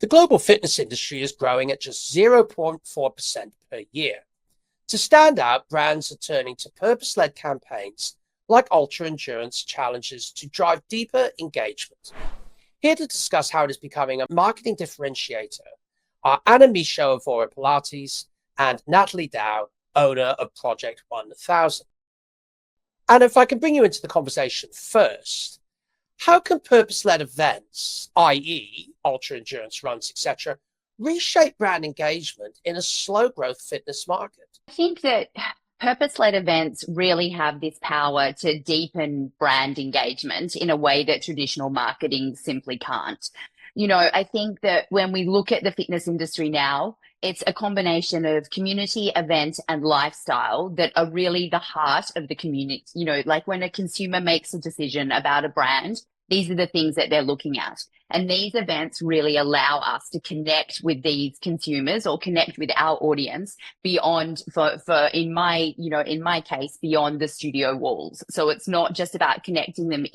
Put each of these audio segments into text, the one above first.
The global fitness industry is growing at just 0.4% per year. To stand out, brands are turning to purpose-led campaigns like ultra-endurance challenges to drive deeper engagement. Here to discuss how it is becoming a marketing differentiator are Anna Michaud of Vora Pilates and Natalie Dow, owner of Project 1000. And if I can bring you into the conversation first, how can purpose-led events, i.e. ultra-endurance runs, etc., reshape brand engagement in a slow-growth fitness market? I think that purpose-led events really have this power to deepen brand engagement in a way that traditional marketing simply can't. I think that when we look at the fitness industry now, it's a combination of community, event, and lifestyle that are really the heart of the community. Like when a consumer makes a decision about a brand, these are the things that they're looking at. And these events really allow us to connect with these consumers or connect with our audience beyond in my case, beyond the studio walls. So it's not just about connecting them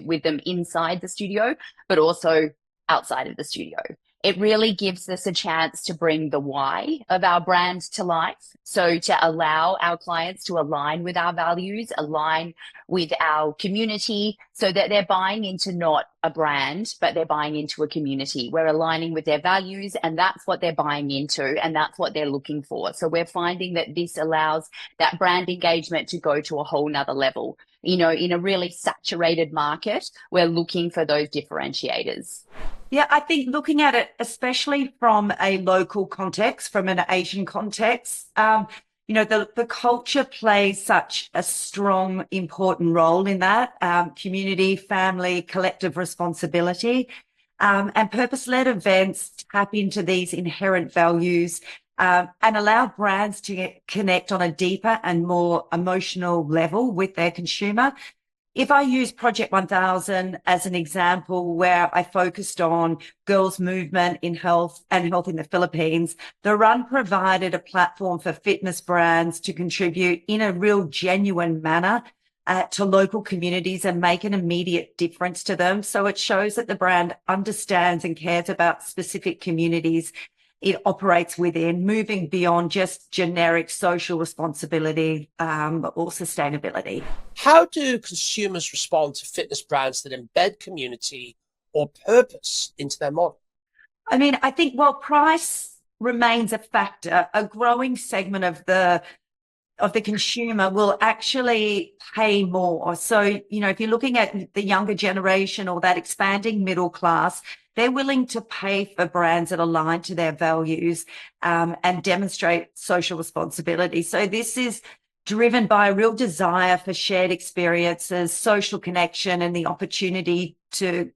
with them inside the studio, but also outside of the studio. It really gives us a chance to bring the why of our brand to life. So to allow our clients to align with our values, align with our community, so that they're buying into not a brand, but they're buying into a community. We're aligning with their values, and that's what they're buying into, and that's what they're looking for. So we're finding that this allows that brand engagement to go to a whole nother level. In a really saturated market, we're looking for those differentiators. Yeah, I think looking at it, especially from a local context, from an Asian context, the culture plays such a strong, important role in that, community, family, collective responsibility, and purpose-led events tap into these inherent values, and allow brands to connect on a deeper and more emotional level with their consumer. If I use Project 1000 as an example, where I focused on girls' movement in health and health in the Philippines, the run provided a platform for fitness brands to contribute in a real genuine manner to local communities and make an immediate difference to them. So it shows that the brand understands and cares about specific communities it operates within, moving beyond just generic social responsibility or sustainability. How do consumers respond to fitness brands that embed community or purpose into their model? I mean, I think while price remains a factor, a growing segment of the consumer will actually pay more. So, if you're looking at the younger generation or that expanding middle class, they're willing to pay for brands that align to their values and demonstrate social responsibility. So this is driven by a real desire for shared experiences, social connection, and the opportunity to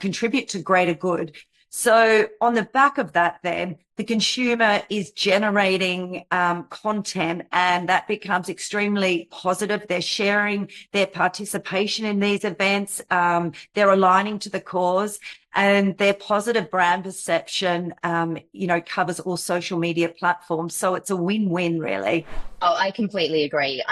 contribute to greater good. So on the back of that, then, the consumer is generating content, and that becomes extremely positive. They're sharing their participation in these events. They're aligning to the cause, and their positive brand perception, covers all social media platforms. So it's a win-win, really. Oh, I completely agree.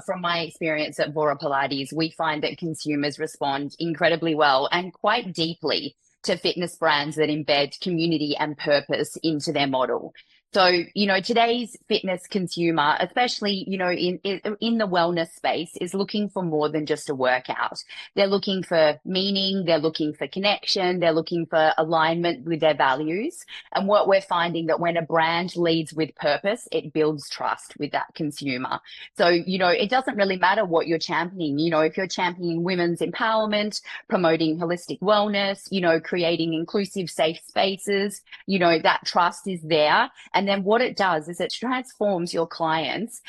From my experience at Vora Pilates, we find that consumers respond incredibly well and quite deeply to fitness brands that embed community and purpose into their model. So, today's fitness consumer, especially, in the wellness space, is looking for more than just a workout. They're looking for meaning, they're looking for connection, they're looking for alignment with their values. And what we're finding that when a brand leads with purpose, it builds trust with that consumer. So, it doesn't really matter what you're championing. If you're championing women's empowerment, promoting holistic wellness, creating inclusive, safe spaces, that trust is there. And then what it does is it transforms your clients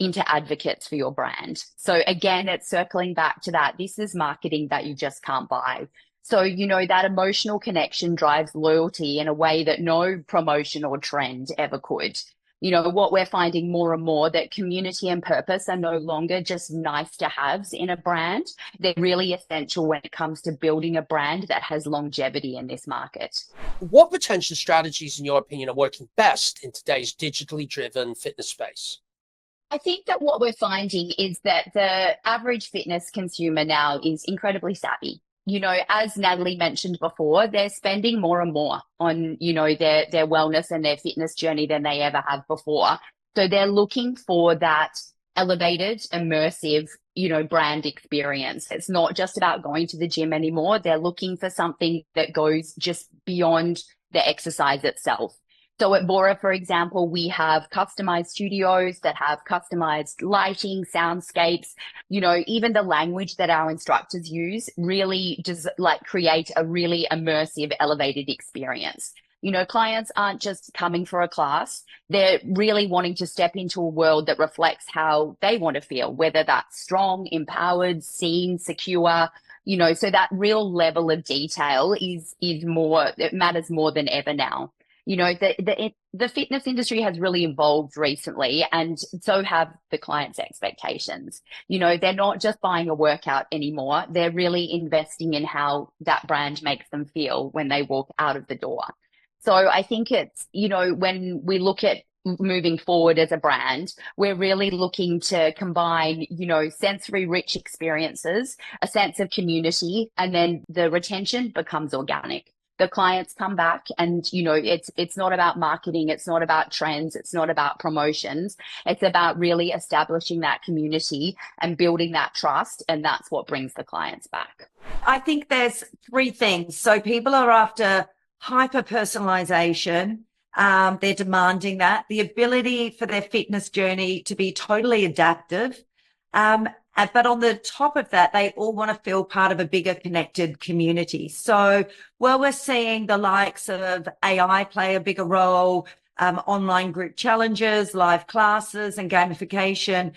into advocates for your brand. So again, it's circling back to that. This is marketing that you just can't buy. So, that emotional connection drives loyalty in a way that no promotion or trend ever could. What we're finding more and more, that community and purpose are no longer just nice to haves in a brand. They're really essential when it comes to building a brand that has longevity in this market. What retention strategies, in your opinion, are working best in today's digitally driven fitness space? I think that what we're finding is that the average fitness consumer now is incredibly savvy. you know, as Natalie mentioned before, they're spending more and more on, you know, their wellness and their fitness journey than they ever have before. So they're looking for that elevated, immersive, you know, brand experience. It's not just about going to the gym anymore. They're looking for something that goes just beyond the exercise itself. So at Bora, for example, we have customized studios that have customized lighting, soundscapes, you know, even the language that our instructors use really does like create a really immersive, elevated experience. You know, clients aren't just coming for a class, they're really wanting to step into a world that reflects how they want to feel, whether that's strong, empowered, seen, secure, you know, so that real level of detail is more, it matters more than ever now. You know, the fitness industry has really evolved recently, and so have the clients' expectations. You know, they're not just buying a workout anymore. They're really investing in how that brand makes them feel when they walk out of the door. So I think it's, you know, when we look at moving forward as a brand, we're really looking to combine, you know, sensory rich experiences, a sense of community, and then the retention becomes organic. The clients come back, and you know, it's not about marketing, it's not about trends, it's not about promotions. It's about really establishing that community and building that trust, and that's what brings the clients back. I think there's three things. So people are after hyper personalization. They're demanding that, the ability for their fitness journey to be totally adaptive. But on the top of that, they all want to feel part of a bigger connected community. So while we're seeing the likes of AI play a bigger role, online group challenges, live classes, and gamification,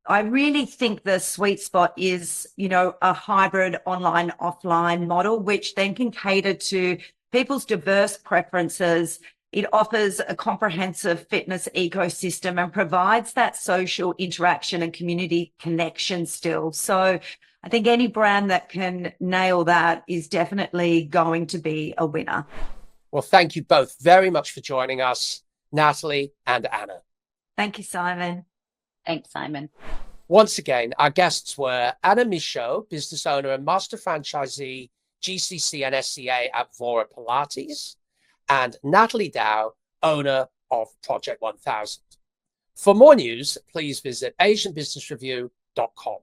I really think the sweet spot is, you know, a hybrid online offline model, which then can cater to people's diverse preferences. It offers a comprehensive fitness ecosystem and provides that social interaction and community connection still. So I think any brand that can nail that is definitely going to be a winner. Well, thank you both very much for joining us, Natalie and Anna. Thank you, Simon. Thanks, Simon. Once again, our guests were Anna Michaud, business owner and master franchisee, GCC and SCA at Vora Pilates, and Natalie Dow, owner of Project 1000. For more news, please visit asianbusinessreview.com.